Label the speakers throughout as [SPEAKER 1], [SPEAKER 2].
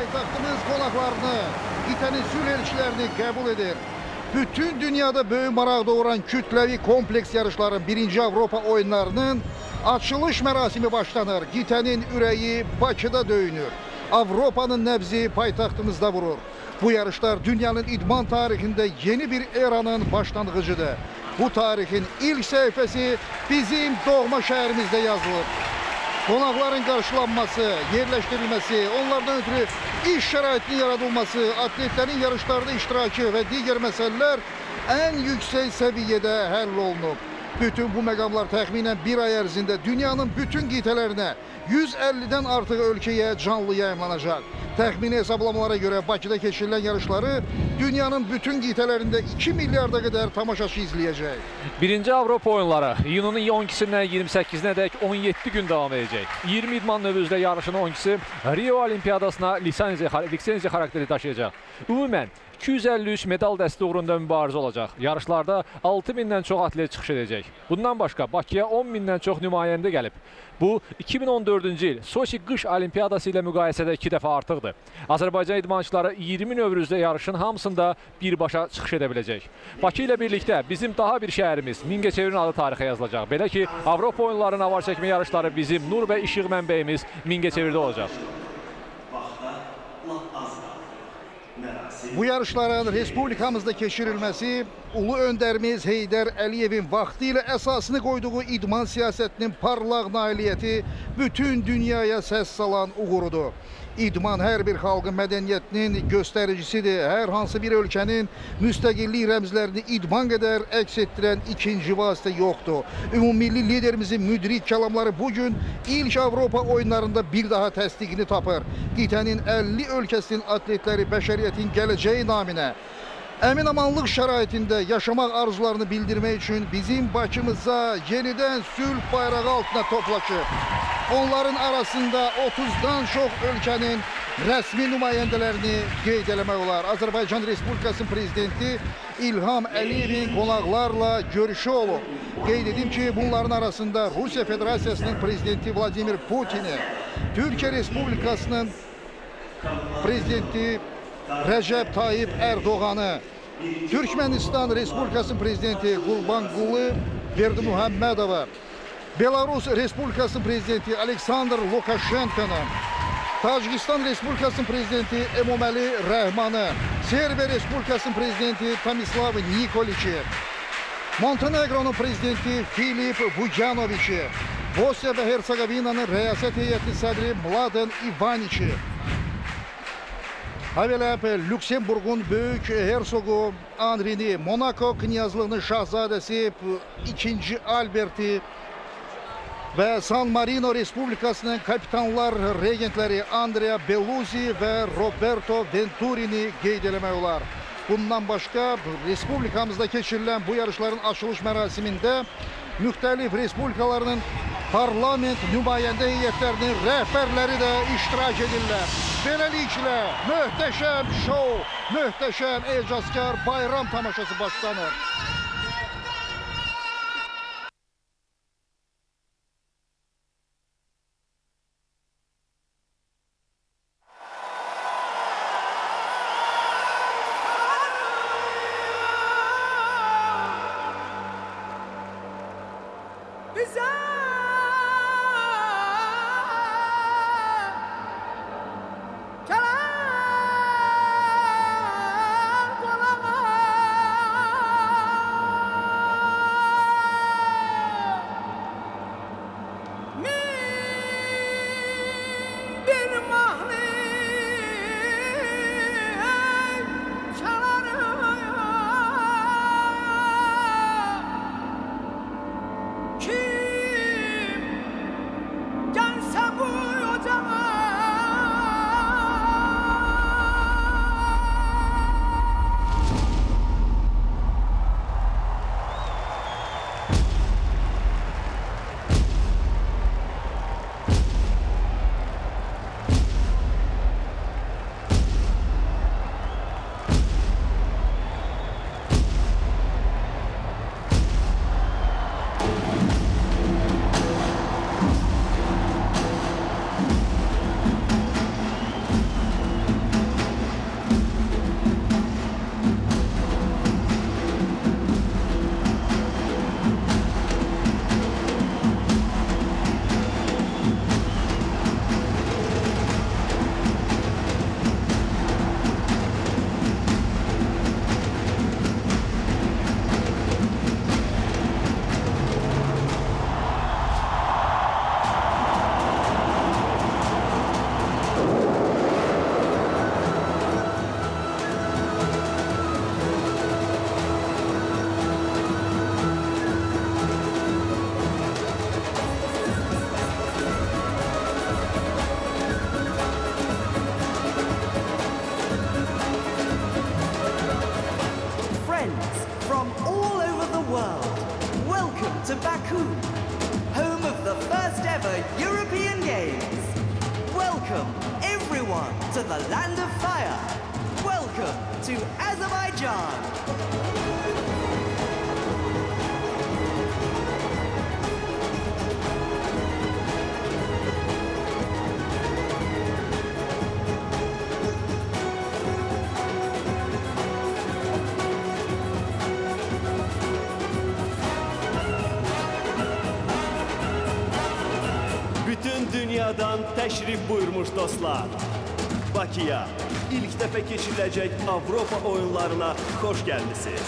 [SPEAKER 1] paytaxtımız qonaqlarını, qitənin sülh elçilərini qəbul edir. Bütün dünyada böyük maraq doğuran kütləvi kompleks yarışların 1-ci Avropa oyunlarının açılış mərasimi başlanır. Qitənin ürəyi Bakıda döyünür. Avropanın nəbzi paytaxtımızda vurur. Bu yarışlar dünyanın idman tarixində yeni bir eranın başlanğıcıdır. Bu tarixin ilk səhifəsi bizim doğma şəhərimizdə yazılır. Qonaqların qarşılanması, yerləşdirilməsi, onlardan ötürü iş şəraitinin yaradılması, atletlərin yarışlarda iştirakı və digər məsələlər ən yüksək səviyyədə həll olunub. Bütün bu məqamlar təxminən bir ay ərzində dünyanın bütün qitələrinə 150-dən artıq ölkəyə canlı yayımlanacaq. Təxmini hesablamalara görə Bakıda keçirilən yarışları dünyanın bütün qitələrində 2 milyarda qədər tamaşaçı izləyəcək.
[SPEAKER 2] 1-ci Avropa oyunları iyunun 12-dən 28-nə dək 17 gün davam edəcək. 20 idman növü üzrə yarışın 12-si Rio Olimpiyadasına lisenziya xarakteri daşıyacaq. Ümumən 253 medal dəsti uğrunda mübarizə olacaq. Yarışlarda 6000-dən çox atlet çıxış edəcək. Bundan başqa Bakıya 10.000-dən çox nümayəndə gəlib. Bu 2014-cü il Soçi qış olimpiyadası ilə müqayisədə 2 dəfə artıqdır. Azərbaycan idmançıları 20 növü üzrə yarışın hamısında birbaşa çıxış edə biləcək. Bakı ilə birlikdə bizim daha bir şəhərimiz Mingəçevirin adı tarixə yazılacaq. Belə ki, Avropa oyunlarının avar çəkmə yarışları bizim nur və işıq mənbəyimiz Mingəçevirdə olacaq.
[SPEAKER 1] Bu yarışların Respublikamızda keçirilməsi Ulu Öndərimiz Heydər Əliyevin vaxtı ilə əsasını qoyduğu idman siyasətinin parlaq nailiyyəti bütün dünyaya səs salan uğurudur. İdman hər bir xalqın mədəniyyətinin göstəricisidir. Hər hansı bir ölkənin müstəqillik rəmzlərini idman qədər əks etdirən ikinci vasitə yoxdur. Ümummilli liderimizin müdrik kəlamları bugün ilk Avropa oyunlarında bir daha təsdiqini tapır. Qitənin 50 ölkəsinin atletləri bəşəriyyətin gələcəyi naminə əmin-amanlıq şəraitində yaşamaq arzularını bildirmək üçün bizim Bakımıza yenidən sülh bayrağı altına toplaşıb. Onların arasında 30-dan çox ölkənin rəsmi nümayəndələrini qeyd eləmək olar. Azərbaycan Respublikasının prezidenti İlham Əliyevin qonaqlarla görüşü olub. Qeyd edim ki, bunların arasında Rusiya Federasiyasının prezidenti Vladimir Putini, Türkiyə Respublikasının prezidenti Rəcəb Tayyip Erdoğanı, Türkmenistan Respublikasının prezidenti Qurbanqulu Berdimuhammedova, Belarus Respublikasının prezidenti Aleksandr Lukashenko'nu, Tacikistan Respublikasının prezidenti Emomali Rəhmanı, Serbiya Respublikasının prezidenti Tomislav Nikoliçi, Montenegronun prezidenti Filip Vujanoviçi, Bosniya və Hersegovinanın rəyasət heyəti sədri Mladen İvaniçi, habelə Lüksemburqun böyük hersogu Andrini, Monaco knyazlığının şahzadəsi 2. Alberti və San Marino Respublikasının kapitanlar regentləri Andrea Belluzi və Roberto Venturini qeyd eləmək olar. Bundan başqa Respublikamızda keçirilən bu yarışların açılış mərasimində müxtəlif respublikalarının parlament nümayəndə heyətlərinin rəhbərləri də iştirak edirlər. Beləliklə, möhtəşəm şou, möhtəşəm ecazkar bayram tamaşası başlanır.
[SPEAKER 3] friends from all over the world, welcome to Baku, home of the first ever European Games. Welcome everyone to the land of fire. Welcome to Azerbaijan.
[SPEAKER 4] Bütün dünyadan təşrif buyurmuş dostlar. Bakıya ilk dəfə keçiriləcək Avropa oyunlarına xoş gəlmisiniz.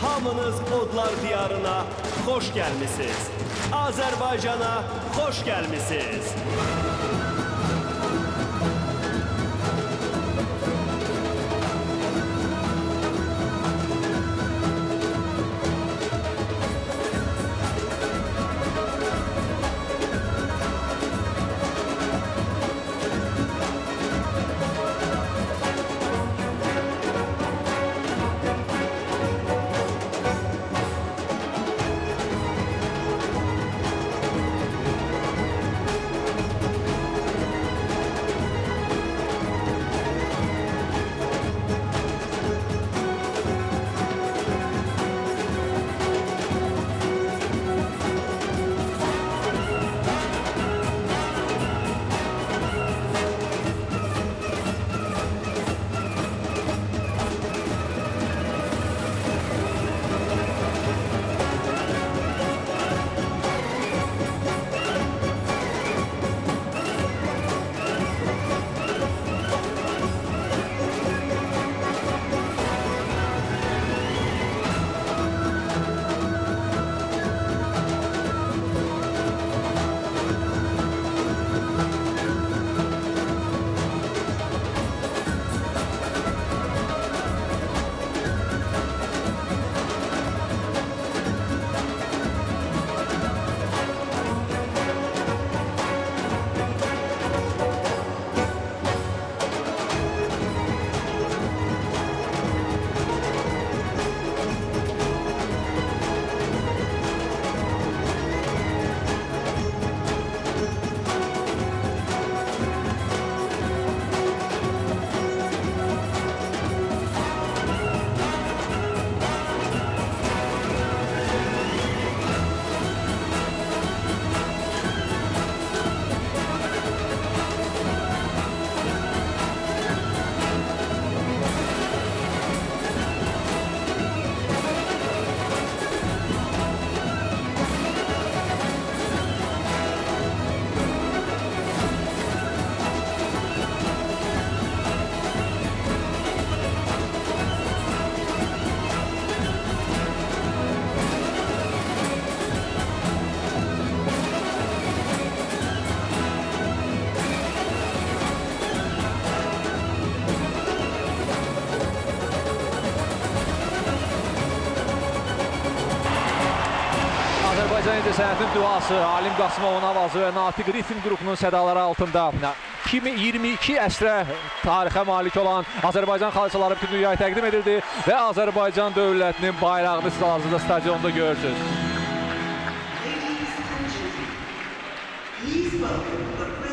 [SPEAKER 4] Hamınız odlar diyarına xoş gəlmisiniz. Azərbaycana xoş gəlmisiniz.
[SPEAKER 2] Azərbaycan İncəsənətin duası, Alim Qasımovun avazı və Natiq Ritm qrupunun sədaları altında 22 əsrə tarixə malik olan Azərbaycan xalçaları bütün dünyaya təqdim edildi və Azərbaycan dövlətinin bayrağını siz hazırda stadionda görürsünüz.
[SPEAKER 3] Ladies and gentlemen, please welcome the